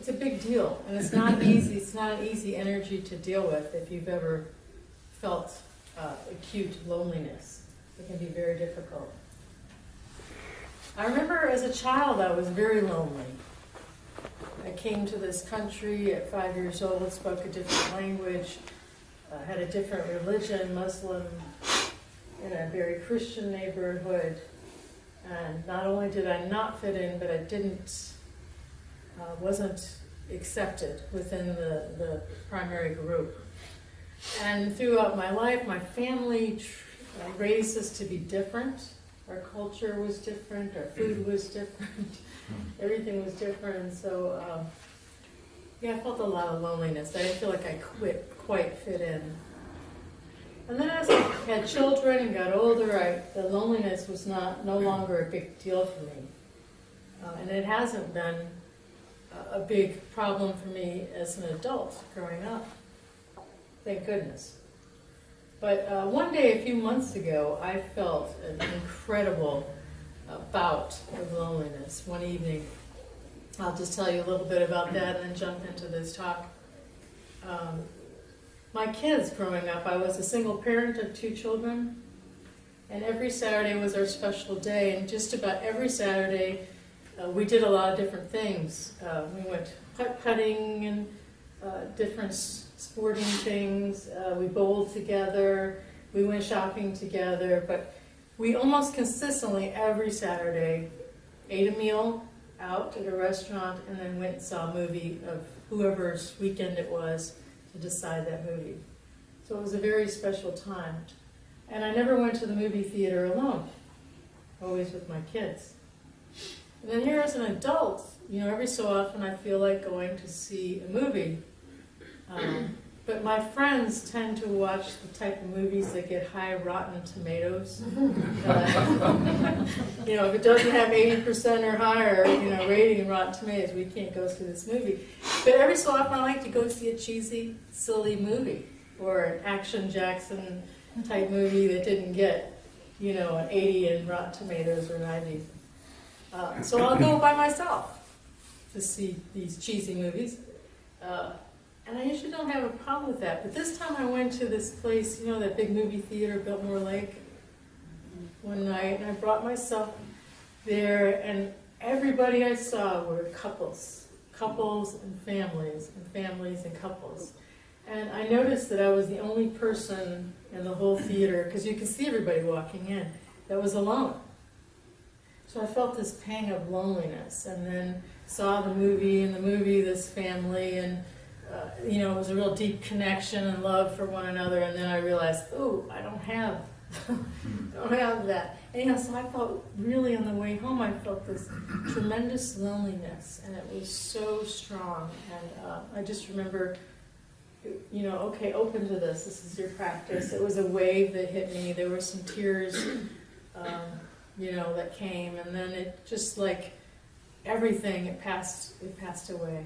a big deal, and it's not easy. It's not an easy energy to deal with if you've ever felt acute loneliness. It can be very difficult. I remember as a child I was very lonely. I came to this country at 5 years old, spoke a different language, had a different religion, Muslim, in a very Christian neighborhood. And not only did I not fit in, but I wasn't accepted within the primary group. And throughout my life, my family raised us to be different. Our culture was different, our food was different, everything was different. And so, I felt a lot of loneliness. I didn't feel like I quite fit in. And then as I had children and got older, the loneliness was no longer a big deal for me. And it hasn't been a big problem for me as an adult growing up. Thank goodness. But one day, a few months ago, I felt an incredible bout of loneliness one evening. I'll just tell you a little bit about that and then jump into this talk. My kids growing up, I was a single parent of 2 children, and every Saturday was our special day, and just about every Saturday we did a lot of different things. We went putt-putting and different sporting things. We bowled together. We went shopping together. But we almost consistently, every Saturday, ate a meal out at a restaurant and then went and saw a movie of whoever's weekend it was to decide that movie. So it was a very special time. And I never went to the movie theater alone, always with my kids. And then here as an adult, every so often I feel like going to see a movie. But my friends tend to watch the type of movies that get high Rotten Tomatoes. If it doesn't have 80% or higher, rating in Rotten Tomatoes, we can't go see this movie. But every so often I like to go see a cheesy, silly movie, or an Action Jackson type movie that didn't get, an 80 in Rotten Tomatoes or 90. So I'll go by myself to see these cheesy movies. And I usually don't have a problem with that. But this time I went to this place, that big movie theater, Biltmore Lake, one night, and I brought myself there, and everybody I saw were couples and families and couples. And I noticed that I was the only person in the whole theater, because you could see everybody walking in, that was alone. So I felt this pang of loneliness, and then saw the movie, this family, and it was a real deep connection and love for one another, and then I realized, I don't have that. And so I felt really on the way home, I felt this tremendous loneliness, and it was so strong. And I just remember, okay, open to this. This is your practice. It was a wave that hit me. There were some tears, that came, and then it just like everything, it passed away.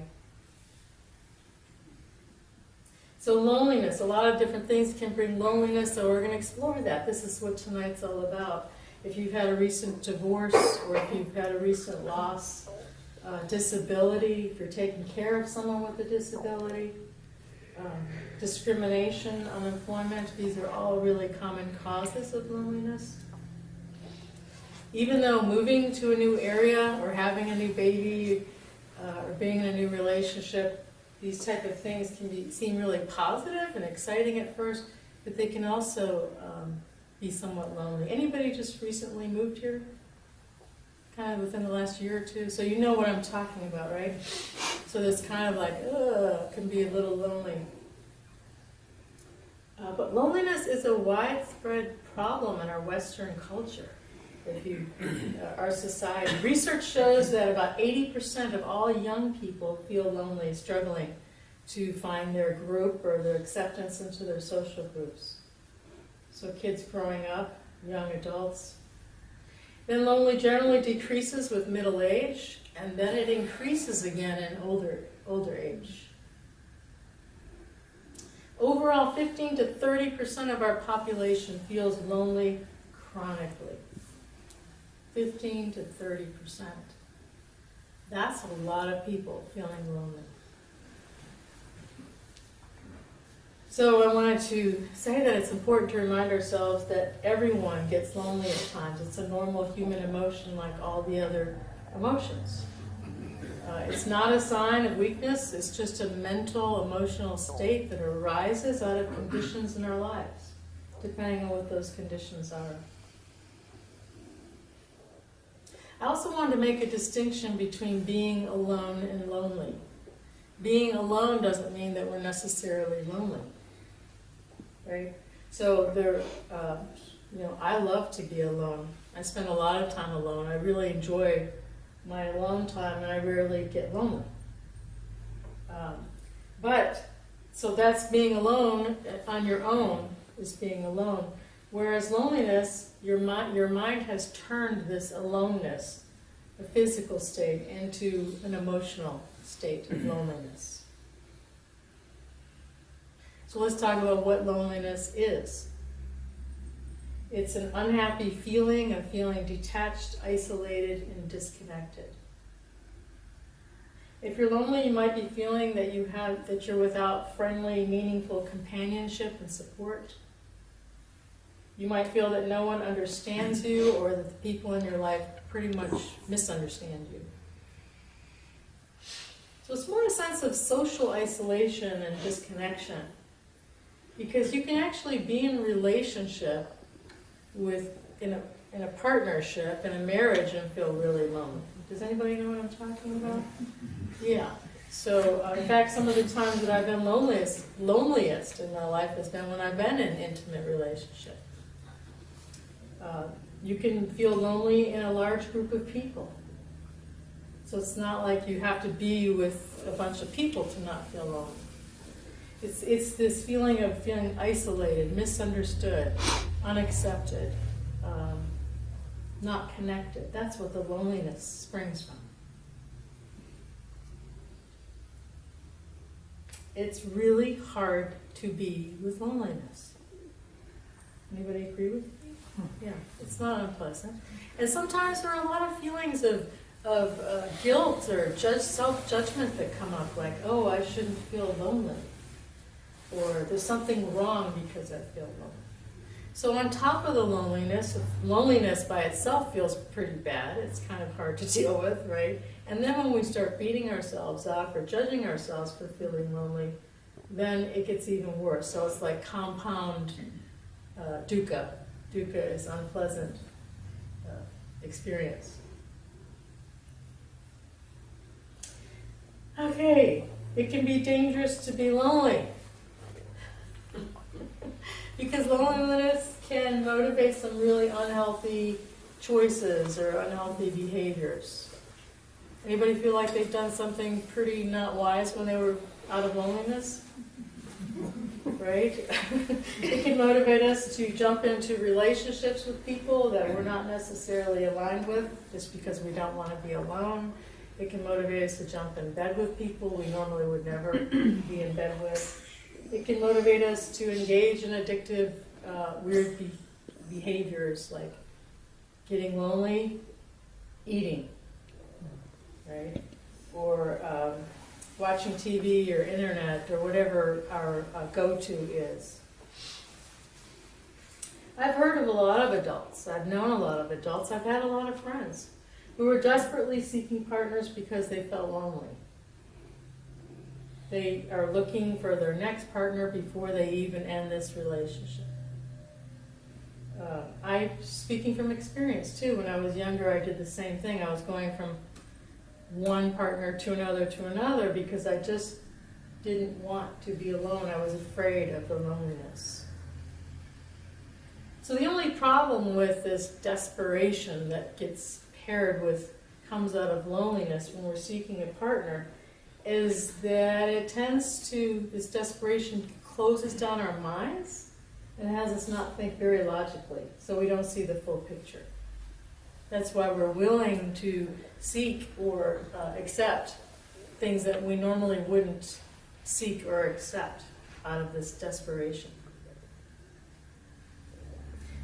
So loneliness, a lot of different things can bring loneliness, so we're going to explore that. This is what tonight's all about. If you've had a recent divorce, or if you've had a recent loss, disability, if you're taking care of someone with a disability, discrimination, unemployment, these are all really common causes of loneliness. Even though moving to a new area, or having a new baby, or being in a new relationship, these type of things can seem really positive and exciting at first, but they can also be somewhat lonely. Anybody just recently moved here? Kind of within the last year or two? So you know what I'm talking about, right? So this kind of like, can be a little lonely. But loneliness is a widespread problem in our Western culture. Our society. Research shows that about 80% of all young people feel lonely, struggling to find their group or their acceptance into their social groups. So kids growing up, young adults. Then lonely generally decreases with middle age, and then it increases again in older age. Overall, 15 to 30% of our population feels lonely chronically. 15 to 30%. That's a lot of people feeling lonely. So I wanted to say that it's important to remind ourselves that everyone gets lonely at times. It's a normal human emotion like all the other emotions. It's not a sign of weakness, it's just a mental, emotional state that arises out of conditions in our lives, depending on what those conditions are. I also wanted to make a distinction between being alone and lonely. Being alone doesn't mean that we're necessarily lonely, right? So I love to be alone. I spend a lot of time alone. I really enjoy my alone time, and I rarely get lonely. So that's being alone on your own, is being alone. Whereas loneliness, your mind has turned this aloneness, the physical state, into an emotional state of loneliness. So let's talk about what loneliness is. It's an unhappy feeling, a feeling detached, isolated, and disconnected. If you're lonely, you might be feeling that you're without friendly, meaningful companionship and support. You might feel that no one understands you, or that the people in your life pretty much misunderstand you. So it's more a sense of social isolation and disconnection, because you can actually be in a relationship in a partnership, in a marriage, and feel really lonely. Does anybody know what I'm talking about? Yeah. So, in fact, some of the times that I've been loneliest in my life has been when I've been in an intimate relationship. You can feel lonely in a large group of people. So it's not like you have to be with a bunch of people to not feel lonely. It's this feeling of feeling isolated, misunderstood, unaccepted, not connected. That's what the loneliness springs from. It's really hard to be with loneliness. Anybody agree with me? Yeah, it's not unpleasant. And sometimes there are a lot of feelings of guilt or self-judgment that come up, like, oh, I shouldn't feel lonely. Or there's something wrong because I feel lonely. So on top of the loneliness by itself feels pretty bad. It's kind of hard to deal with, right? And then when we start beating ourselves up or judging ourselves for feeling lonely, then it gets even worse. So it's like compound dukkha. Dukkha is unpleasant experience. Okay, it can be dangerous to be lonely. Because loneliness can motivate some really unhealthy choices or unhealthy behaviors. Anybody feel like they've done something pretty not wise when they were out of loneliness? Right? It can motivate us to jump into relationships with people that we're not necessarily aligned with just because we don't want to be alone. It can motivate us to jump in bed with people we normally would never be in bed with. It can motivate us to engage in addictive, weird behaviors like getting lonely, eating, right? Or watching TV or internet or whatever our go-to is. I've heard of a lot of adults. I've known a lot of adults. I've had a lot of friends who were desperately seeking partners because they felt lonely. They are looking for their next partner before they even end this relationship. I'm speaking from experience too. When I was younger, I did the same thing. I was going from one partner to another because I just didn't want to be alone. I was afraid of the loneliness. So the only problem with this desperation that comes out of loneliness when we're seeking a partner is that this desperation closes down our minds and has us not think very logically, so we don't see the full picture. That's why we're willing to seek or accept things that we normally wouldn't seek or accept out of this desperation.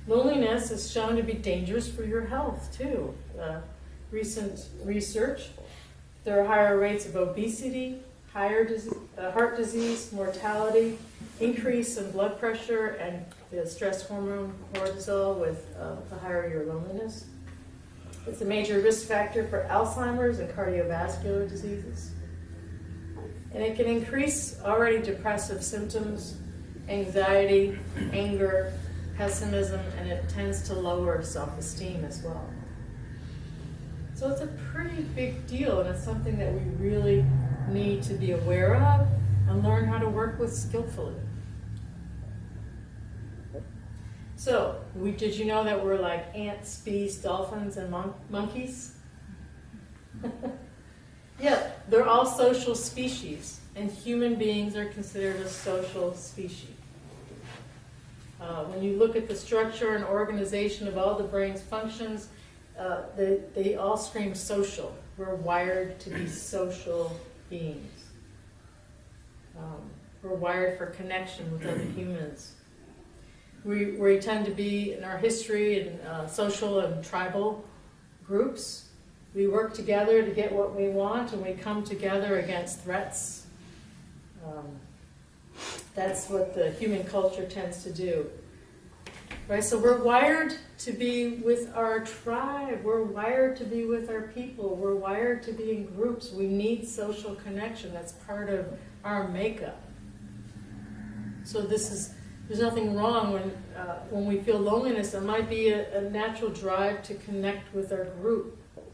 Loneliness is shown to be dangerous for your health, too. Recent research There are higher rates of obesity, higher heart disease, mortality, increase in blood pressure, and the stress hormone cortisol with the higher your loneliness. It's a major risk factor for Alzheimer's and cardiovascular diseases. And it can increase already depressive symptoms, anxiety, anger, pessimism, and it tends to lower self-esteem as well. So it's a pretty big deal, and it's something that we really need to be aware of and learn how to work with skillfully. So, did you know that we're like ants, bees, dolphins, and monkeys? Yeah, they're all social species, and human beings are considered a social species. When you look at the structure and organization of all the brain's functions, they all scream social. We're wired to be social beings. We're wired for connection with other humans. We tend to be, in our history, in social and tribal groups. We work together to get what we want, and we come together against threats. That's what the human culture tends to do. Right? So we're wired to be with our tribe. We're wired to be with our people. We're wired to be in groups. We need social connection. That's part of our makeup. So there's nothing wrong when we feel loneliness. It might be a natural drive to connect with our group.